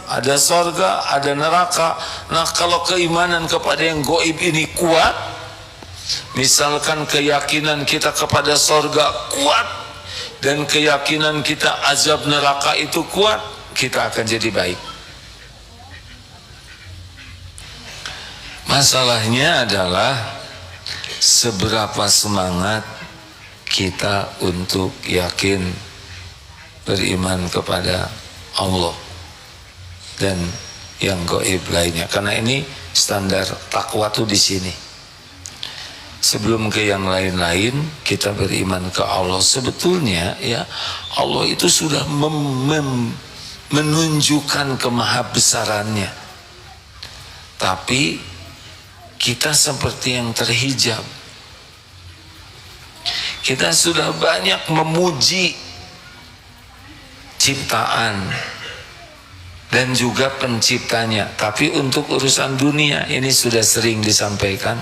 ada sorga, ada neraka. Nah, kalau keimanan kepada yang gaib ini kuat, misalkan keyakinan kita kepada sorga kuat dan keyakinan kita azab neraka itu kuat, kita akan jadi baik. Masalahnya adalah seberapa semangat kita untuk yakin beriman kepada Allah dan yang gaib lainnya. Karena ini standar takwa tuh di sini. Sebelum ke yang lain-lain, kita beriman ke Allah. Sebetulnya ya, Allah itu sudah menunjukkan kemahabesarannya. Tapi kita seperti yang terhijab. Kita sudah banyak memuji ciptaan dan juga penciptanya, tapi untuk urusan dunia ini sudah sering disampaikan.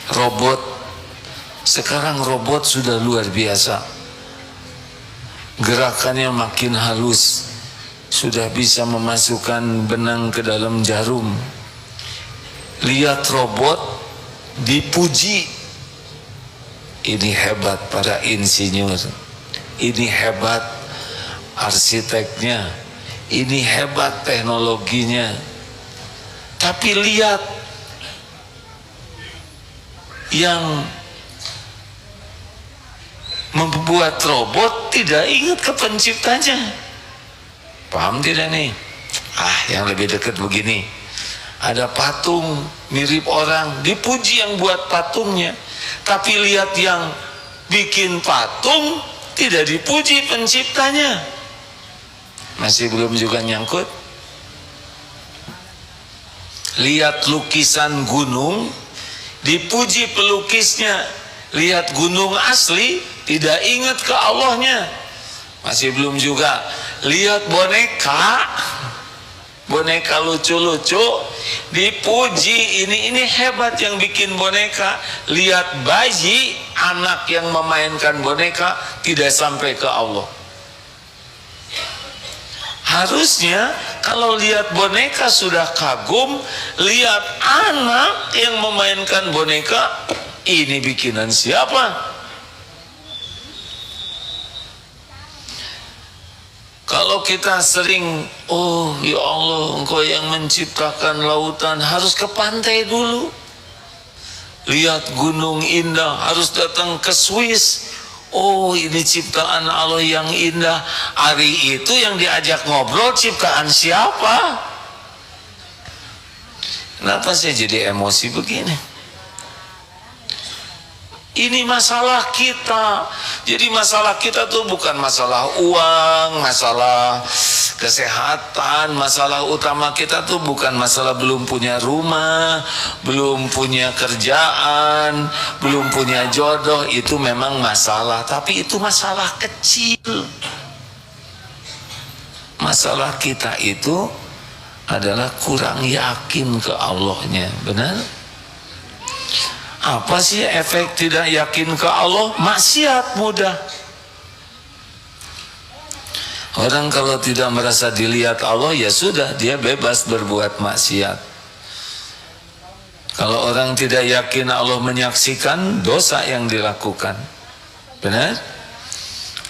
Robot, sekarang robot sudah luar biasa, gerakannya makin halus, sudah bisa memasukkan benang ke dalam jarum. Lihat robot dipuji, ini hebat para insinyur, ini hebat arsiteknya, ini hebat teknologinya. Tapi lihat yang membuat robot tidak ingat ke penciptanya. Paham tidak nih? Yang lebih dekat begini, ada patung mirip orang, dipuji yang buat patungnya, tapi lihat yang bikin patung, tidak dipuji penciptanya. Masih belum juga nyangkut. Lihat lukisan gunung, dipuji pelukisnya. Lihat gunung asli, tidak ingat ke Allahnya. Masih belum juga. Lihat boneka lucu-lucu, dipuji, ini hebat yang bikin boneka. Lihat bayi, anak yang memainkan boneka, tidak sampai ke Allah. Harusnya kalau lihat boneka sudah kagum, lihat anak yang memainkan boneka, ini bikinan siapa? Kalau kita sering, oh ya Allah, Engkau yang menciptakan lautan, harus ke pantai dulu. Lihat gunung indah, harus datang ke Swiss. Oh, ini ciptaan Allah yang indah. Hari itu yang diajak ngobrol ciptaan siapa? Kenapa saya jadi emosi begini? Ini masalah kita. Jadi masalah kita tuh bukan masalah uang, masalah kesehatan. Masalah utama kita tuh bukan masalah belum punya rumah, belum punya kerjaan, belum punya jodoh. Itu memang masalah, tapi itu masalah kecil. Masalah kita itu adalah kurang yakin ke Allahnya. Benar? Apa sih efek tidak yakin ke Allah? Maksiat mudah. Orang kalau tidak merasa dilihat Allah, ya sudah, dia bebas berbuat maksiat. Kalau orang tidak yakin Allah menyaksikan, dosa yang dilakukan. Benar?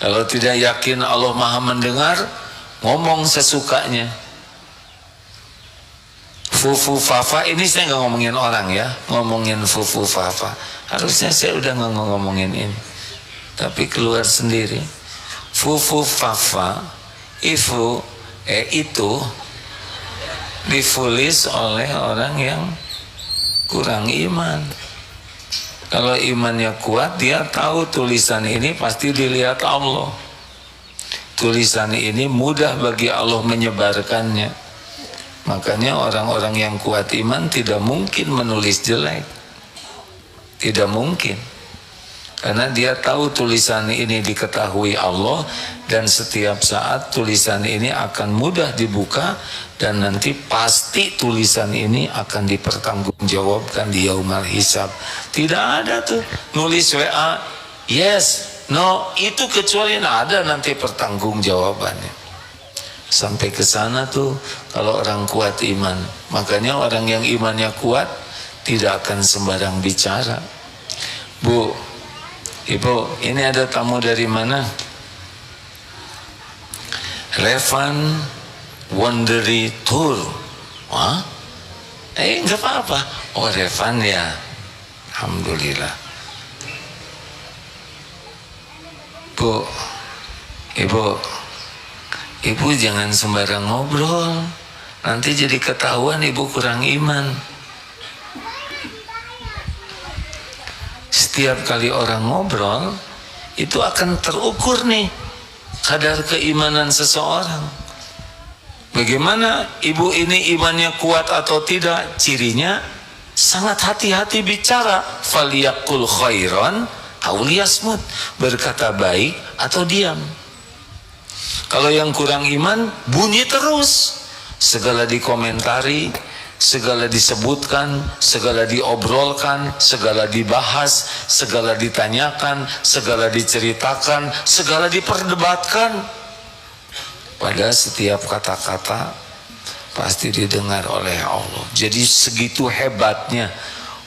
Kalau tidak yakin Allah Maha mendengar, ngomong sesukanya. Fufu fafa, ini saya nggak ngomongin orang ya, ngomongin fufu fafa. Harusnya saya udah nggak ngomongin ini, tapi keluar sendiri. Fufu fafa, itu ditulis oleh orang yang kurang iman. Kalau imannya kuat, dia tahu tulisan ini pasti dilihat Allah. Tulisan ini mudah bagi Allah menyebarkannya. Makanya orang-orang yang kuat iman tidak mungkin menulis jelek. Tidak mungkin. Karena dia tahu tulisan ini diketahui Allah, dan setiap saat tulisan ini akan mudah dibuka, dan nanti pasti tulisan ini akan dipertanggungjawabkan di Yaumul Hisab. Tidak ada tuh nulis WA yes, no, itu kecuali ada nanti pertanggungjawabannya. Sampai ke sana tuh kalau orang kuat iman. Makanya orang yang imannya kuat tidak akan sembarang bicara. Bu, Ibu, ini ada tamu dari mana? Revan Wondery Tour. Wah? Enggak apa-apa. Oh, Revan ya. Alhamdulillah. Bu, Ibu jangan sembarang ngobrol. Nanti jadi ketahuan Ibu kurang iman. Setiap kali orang ngobrol, itu akan terukur nih kadar keimanan seseorang. Bagaimana ibu ini imannya kuat atau tidak? Cirinya sangat hati-hati bicara. Faliyakul khairan aw liyasmut, berkata baik atau diam. Kalau yang kurang iman, bunyi terus, segala dikomentari, segala disebutkan, segala diobrolkan, segala dibahas, segala ditanyakan, segala diceritakan, segala diperdebatkan. Pada setiap kata-kata pasti didengar oleh Allah. Jadi segitu hebatnya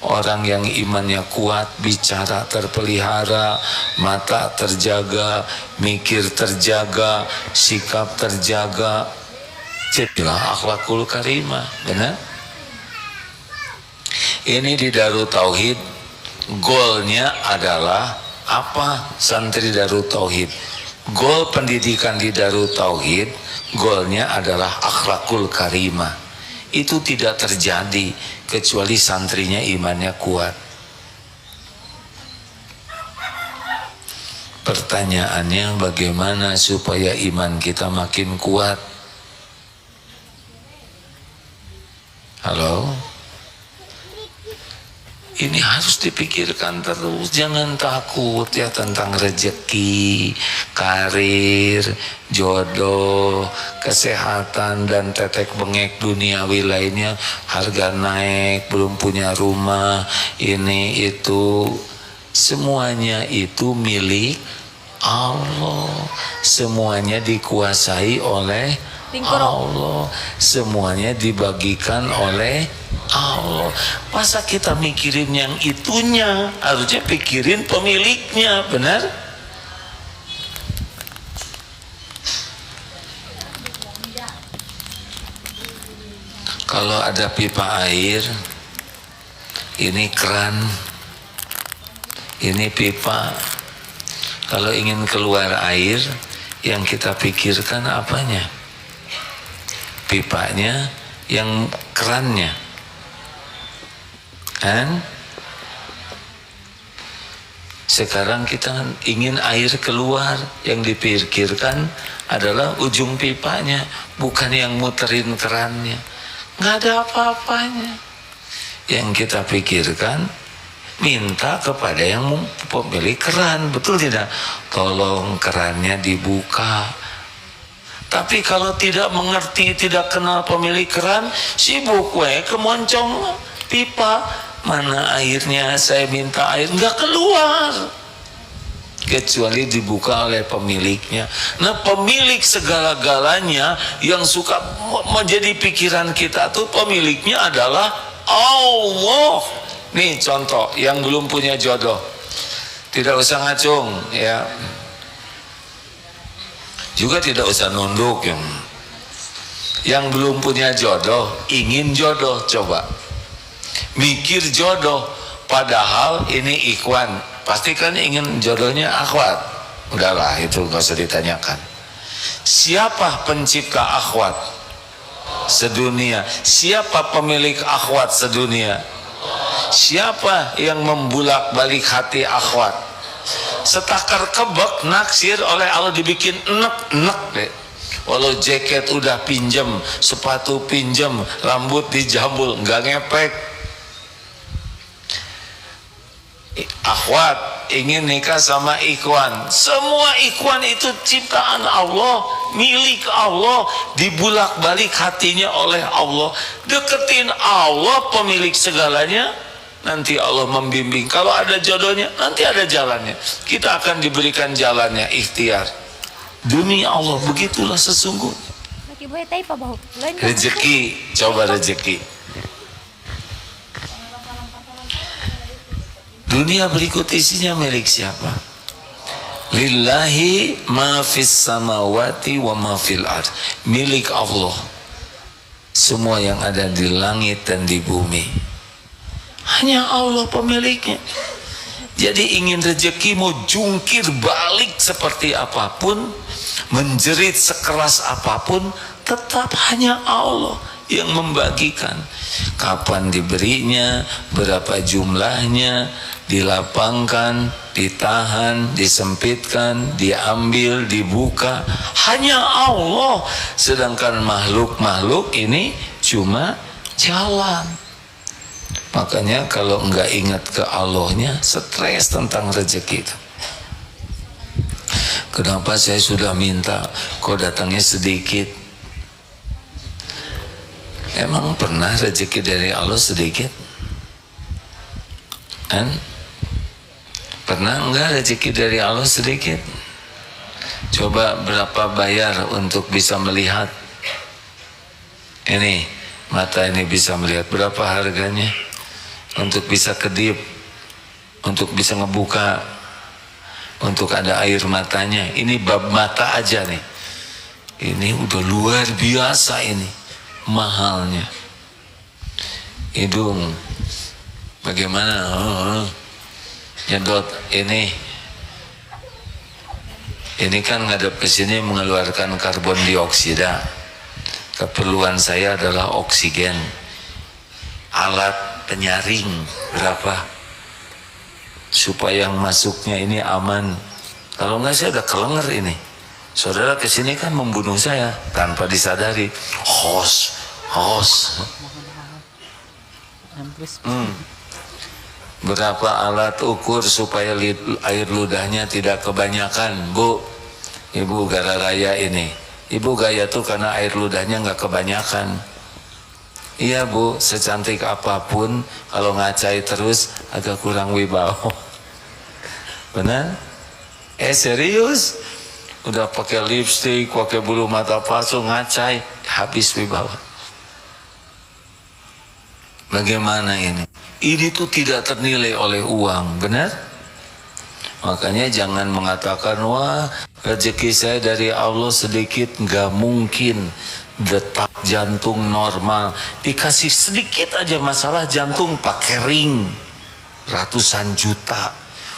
orang yang imannya kuat, bicara terpelihara, mata terjaga, mikir terjaga, sikap terjaga. Jadilah akhlakul karimah, benar? Ini di Darut Tauhid, goalnya adalah apa? Santri Darut Tauhid, goal pendidikan di Darut Tauhid, goalnya adalah akhlakul karimah. Itu tidak terjadi kecuali santrinya imannya kuat. Pertanyaannya, bagaimana supaya iman kita makin kuat? Halo? Ini harus dipikirkan terus, jangan takut ya tentang rezeki, karir, jodoh, kesehatan, dan tetek bengek duniawi lainnya. Harga naik, belum punya rumah, ini itu, semuanya itu milik Allah. Semuanya dikuasai oleh Allah, semuanya dibagikan oleh Allah. Masa kita mikirin yang itunya? Harusnya pikirin pemiliknya, benar? Kalau ada pipa air, ini keran, ini pipa. Kalau ingin keluar air, yang kita pikirkan apanya? Pipanya, yang kerannya. Kan? Sekarang kita ingin air keluar, yang dipikirkan adalah ujung pipanya, bukan yang muterin kerannya. Nggak ada apa-apanya. Yang kita pikirkan, minta kepada yang pemilik keran, betul tidak? Tolong kerannya dibuka. Tapi kalau tidak mengerti, tidak kenal pemilik keran, sibuk kemoncong pipa. Mana airnya? Saya minta air, nggak keluar. Kecuali dibuka oleh pemiliknya. Nah, pemilik segala-galanya yang suka menjadi pikiran kita tuh, pemiliknya adalah Allah. Nih contoh, yang belum punya jodoh, tidak usah ngacung ya. Juga tidak usah nunduk. Yang belum punya jodoh, ingin jodoh, coba mikir jodoh, padahal ini ikhwan, pastikan ingin jodohnya akhwat. Udahlah, itu gak usah ditanyakan. Siapa pencipta akhwat sedunia? Siapa pemilik akhwat sedunia? Siapa yang membulak balik hati akhwat? Setakar kebek naksir oleh Allah, dibikin enek-enek deh. Walau jaket udah pinjem, sepatu pinjem, rambut dijambul, nggak ngepek. Akhwat ingin nikah sama ikhwan, semua ikhwan itu ciptaan Allah, milik Allah, dibulak balik hatinya oleh Allah. Deketin Allah, pemilik segalanya. Nanti Allah membimbing. Kalau ada jodohnya, nanti ada jalannya. Kita akan diberikan jalannya, ikhtiar. Demi Allah, begitulah sesungguhnya. ibu teh apa bau? Rezeki, coba rezeki. Dunia berikut isinya milik siapa? Lillahi ma fis samawati wa ma fil ard. Milik Allah. Semua yang ada di langit dan di bumi. Hanya Allah pemiliknya. Jadi ingin rezeki mau jungkir balik seperti apapun, menjerit sekeras apapun, tetap hanya Allah yang membagikan. Kapan diberinya, berapa jumlahnya, dilapangkan, ditahan, disempitkan, diambil, dibuka, hanya Allah. Sedangkan makhluk-makhluk ini cuma jalan. Makanya kalau enggak ingat ke Allahnya, stres tentang rezeki itu. Kenapa saya sudah minta, kok datangnya sedikit? Emang pernah rezeki dari Allah sedikit? Kan? Pernah enggak rezeki dari Allah sedikit? Coba berapa bayar untuk bisa melihat? Ini, mata ini bisa melihat, berapa harganya? Untuk bisa kedip, untuk bisa ngebuka, untuk ada air matanya. Ini bab mata aja nih. Ini udah luar biasa ini mahalnya. Hidung, bagaimana? Nyedot ini kan ngadep ke sini mengeluarkan karbon dioksida. Keperluan saya adalah oksigen. Alat penyaring berapa? Supaya yang masuknya ini aman. Kalau enggak saya udah kelenger ini. Saudara kesini kan membunuh saya tanpa disadari. Hos. Berapa alat ukur supaya air ludahnya tidak kebanyakan, Bu? Ibu gara raya ini. Ibu gaya tuh karena air ludahnya nggak kebanyakan. Iya Bu, secantik apapun kalau ngacai terus agak kurang wibawa. Benar? Serius? Udah pakai lipstik, pakai bulu mata palsu, ngacai, habis wibawa. Bagaimana ini? Ini tuh tidak ternilai oleh uang, benar? Makanya jangan mengatakan, wah rezeki saya dari Allah sedikit, nggak mungkin. Detak jantung normal, dikasih sedikit aja masalah jantung pakai ring, ratusan juta.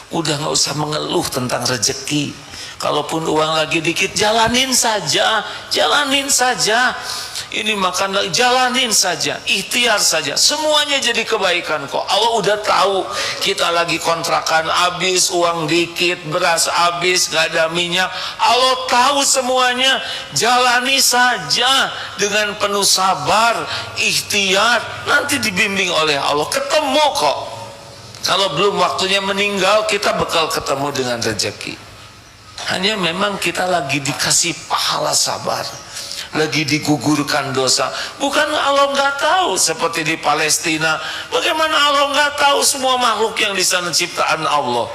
Udah nggak usah mengeluh tentang rezeki. Kalaupun uang lagi dikit, jalanin saja. Ini makan lagi, jalanin saja, ikhtiar saja, semuanya jadi kebaikan kok. Allah udah tahu kita lagi kontrakan habis, uang dikit, beras habis, gak ada minyak. Allah tahu semuanya, jalani saja dengan penuh sabar, ikhtiar, nanti dibimbing oleh Allah, ketemu kok. Kalau belum waktunya meninggal, kita bakal ketemu dengan rezeki. Hanya memang kita lagi dikasih pahala sabar, lagi digugurkan dosa. Bukan Allah nggak tahu seperti di Palestina. Bagaimana Allah nggak tahu semua makhluk yang di sana ciptaan Allah?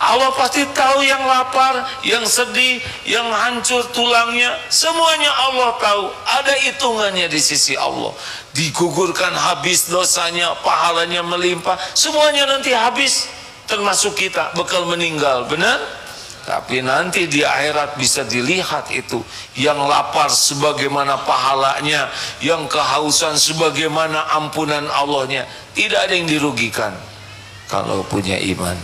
Allah pasti tahu yang lapar, yang sedih, yang hancur tulangnya. Semuanya Allah tahu. Ada hitungannya di sisi Allah. Digugurkan habis dosanya, pahalanya melimpah. Semuanya nanti habis, termasuk kita bakal meninggal. Benar? Tapi nanti di akhirat bisa dilihat itu. Yang lapar sebagaimana pahalanya, yang kehausan sebagaimana ampunan Allahnya. Tidak ada yang dirugikan kalau punya iman.